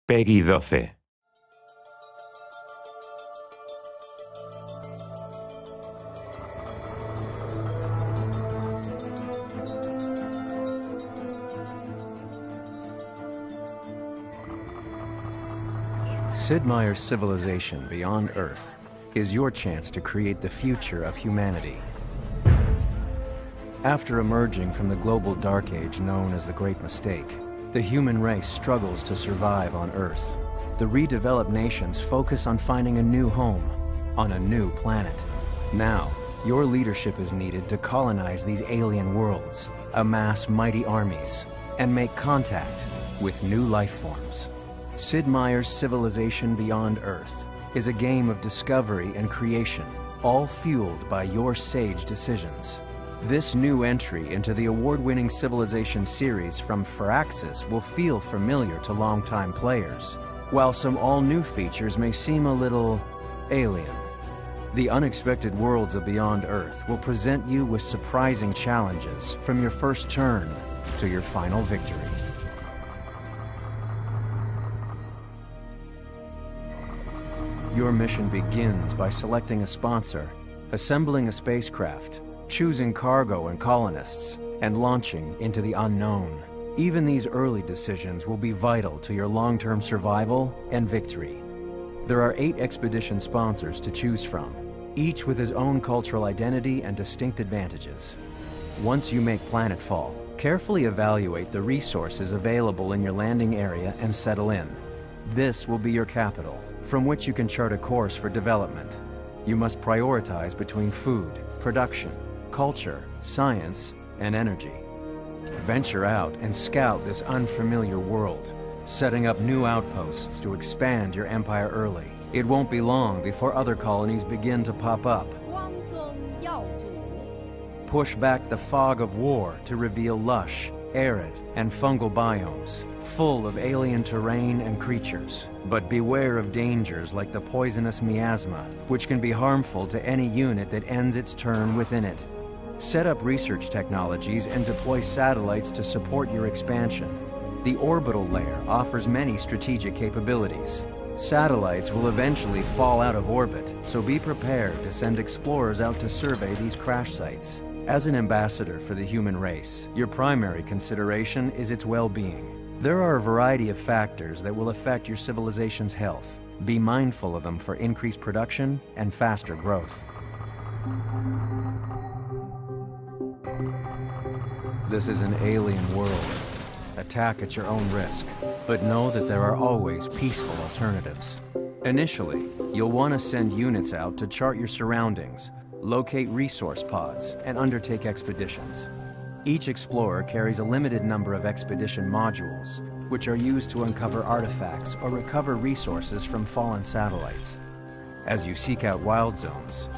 Peggy 12. Sid Meier's civilization beyond Earth is your chance to create the future of humanity. After emerging from the global dark age known as the Great Mistake, the human race struggles to survive on Earth. The redeveloped nations focus on finding a new home on a new planet. Now, your leadership is needed to colonize these alien worlds, amass mighty armies, and make contact with new life forms. Sid Meier's Civilization Beyond Earth is a game of discovery and creation, all fueled by your sage decisions. This new entry into the award-winning Civilization series from Firaxis will feel familiar to longtime players, while some all-new features may seem a little alien. The unexpected worlds of Beyond Earth will present you with surprising challenges from your first turn to your final victory. Your mission begins by selecting a sponsor, assembling a spacecraft, choosing cargo and colonists, and launching into the unknown. Even these early decisions will be vital to your long-term survival and victory. There are 8 expedition sponsors to choose from, each with his own cultural identity and distinct advantages. Once you make planetfall, carefully evaluate the resources available in your landing area and settle in. This will be your capital, from which you can chart a course for development. You must prioritize between food, production, culture, science, and energy. Venture out and scout this unfamiliar world, setting up new outposts to expand your empire early. It won't be long before other colonies begin to pop up. Push back the fog of war to reveal lush, arid, and fungal biomes, full of alien terrain and creatures. But beware of dangers like the poisonous miasma, which can be harmful to any unit that ends its turn within it. Set up research technologies and deploy satellites to support your expansion. The orbital layer offers many strategic capabilities. Satellites will eventually fall out of orbit, so be prepared to send explorers out to survey these crash sites. As an ambassador for the human race, your primary consideration is its well-being. There are a variety of factors that will affect your civilization's health. Be mindful of them for increased production and faster growth. This is an alien world. Attack at your own risk, but know that there are always peaceful alternatives. Initially, you'll want to send units out to chart your surroundings, locate resource pods, and undertake expeditions. Each explorer carries a limited number of expedition modules, which are used to uncover artifacts or recover resources from fallen satellites. As you seek out wild zones,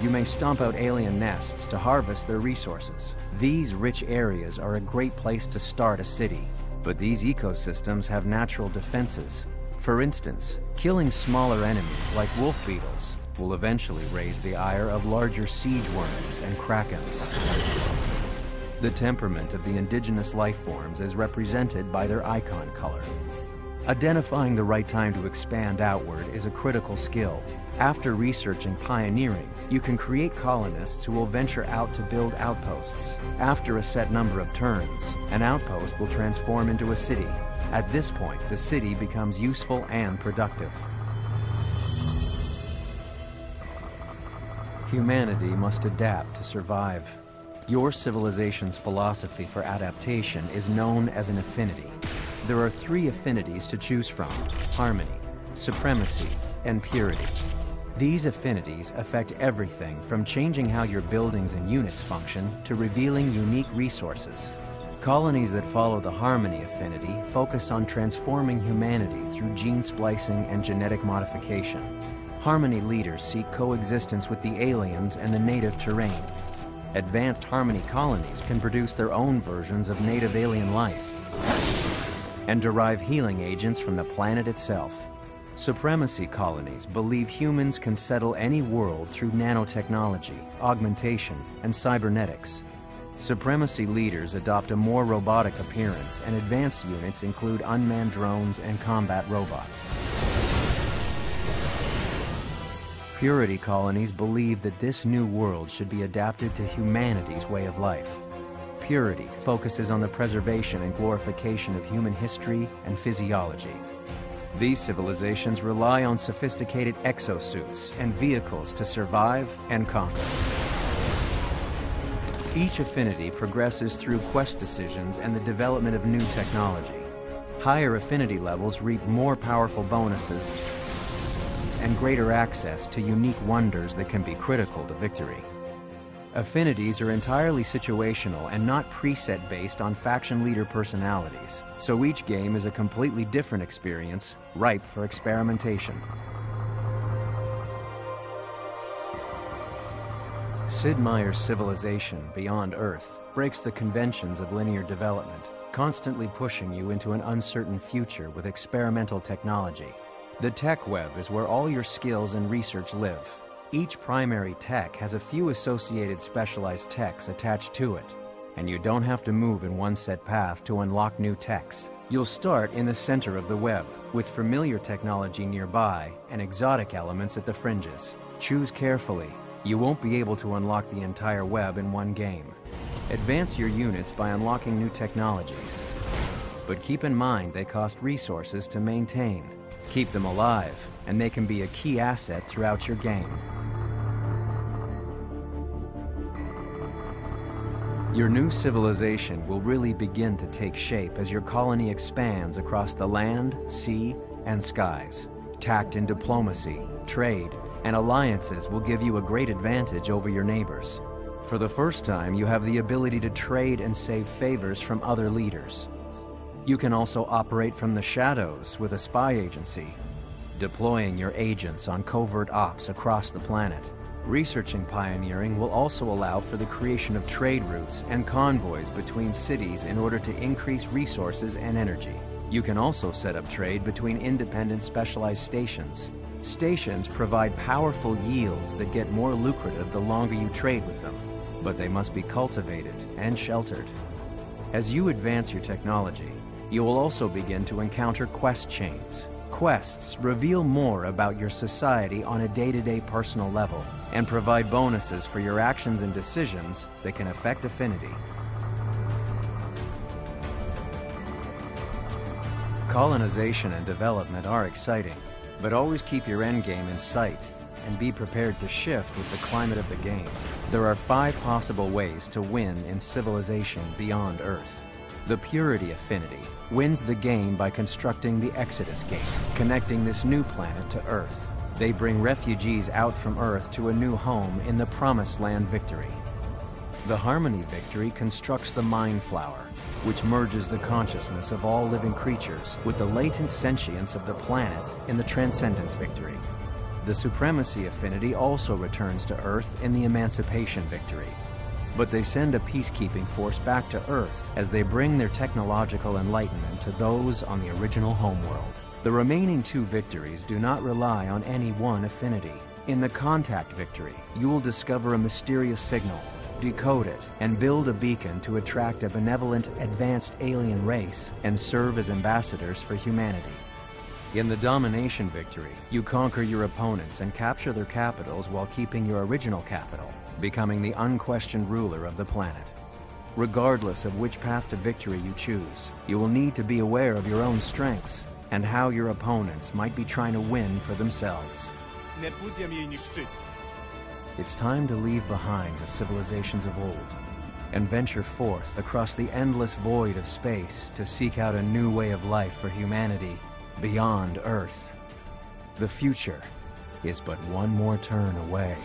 you may stomp out alien nests to harvest their resources. These rich areas are a great place to start a city, but these ecosystems have natural defenses. For instance, killing smaller enemies like wolf beetles will eventually raise the ire of larger siege worms and krakens. The temperament of the indigenous life forms is represented by their icon color. Identifying the right time to expand outward is a critical skill. After researching pioneering, you can create colonists who will venture out to build outposts. After a set number of turns, an outpost will transform into a city. At this point, the city becomes useful and productive. Humanity must adapt to survive. Your civilization's philosophy for adaptation is known as an affinity. There are 3 affinities to choose from: harmony, supremacy, and purity. These affinities affect everything from changing how your buildings and units function to revealing unique resources. Colonies that follow the harmony affinity focus on transforming humanity through gene splicing and genetic modification. Harmony leaders seek coexistence with the aliens and the native terrain. Advanced harmony colonies can produce their own versions of native alien life and derive healing agents from the planet itself. Supremacy colonies believe humans can settle any world through nanotechnology, augmentation, and cybernetics. Supremacy leaders adopt a more robotic appearance, and advanced units include unmanned drones and combat robots. Purity colonies believe that this new world should be adapted to humanity's way of life. Purity focuses on the preservation and glorification of human history and physiology. These civilizations rely on sophisticated exosuits and vehicles to survive and conquer. Each affinity progresses through quest decisions and the development of new technology. Higher affinity levels reap more powerful bonuses and greater access to unique wonders that can be critical to victory. Affinities are entirely situational and not preset based on faction leader personalities, so each game is a completely different experience, ripe for experimentation. Sid Meier's civilization, Beyond Earth, breaks the conventions of linear development, constantly pushing you into an uncertain future with experimental technology. The tech web is where all your skills and research live. Each primary tech has a few associated specialized techs attached to it, and you don't have to move in one set path to unlock new techs. You'll start in the center of the web, with familiar technology nearby and exotic elements at the fringes. Choose carefully. You won't be able to unlock the entire web in one game. Advance your units by unlocking new technologies, but keep in mind they cost resources to maintain. Keep them alive, and they can be a key asset throughout your game. Your new civilization will really begin to take shape as your colony expands across the land, sea, and skies. Tact in diplomacy, trade, and alliances will give you a great advantage over your neighbors. For the first time, you have the ability to trade and save favors from other leaders. You can also operate from the shadows with a spy agency, deploying your agents on covert ops across the planet. Researching pioneering will also allow for the creation of trade routes and convoys between cities in order to increase resources and energy. You can also set up trade between independent specialized stations. Stations provide powerful yields that get more lucrative the longer you trade with them, but they must be cultivated and sheltered. As you advance your technology, you will also begin to encounter quest chains. Quests reveal more about your society on a day-to-day personal level and provide bonuses for your actions and decisions that can affect affinity. Colonization and development are exciting, but always keep your endgame in sight and be prepared to shift with the climate of the game. There are 5 possible ways to win in civilization beyond Earth. The Purity Affinity wins the game by constructing the Exodus Gate, connecting this new planet to Earth. They bring refugees out from Earth to a new home in the Promised Land Victory. The Harmony Victory constructs the Mind Flower, which merges the consciousness of all living creatures with the latent sentience of the planet in the Transcendence Victory. The Supremacy Affinity also returns to Earth in the Emancipation Victory, but they send a peacekeeping force back to Earth as they bring their technological enlightenment to those on the original homeworld. The remaining 2 victories do not rely on any one affinity. In the Contact Victory, you will discover a mysterious signal, decode it, and build a beacon to attract a benevolent, advanced alien race and serve as ambassadors for humanity. In the Domination Victory, you conquer your opponents and capture their capitals while keeping your original capital, becoming the unquestioned ruler of the planet. Regardless of which path to victory you choose, you will need to be aware of your own strengths and how your opponents might be trying to win for themselves. It's time to leave behind the civilizations of old and venture forth across the endless void of space to seek out a new way of life for humanity beyond Earth. The future is but one more turn away.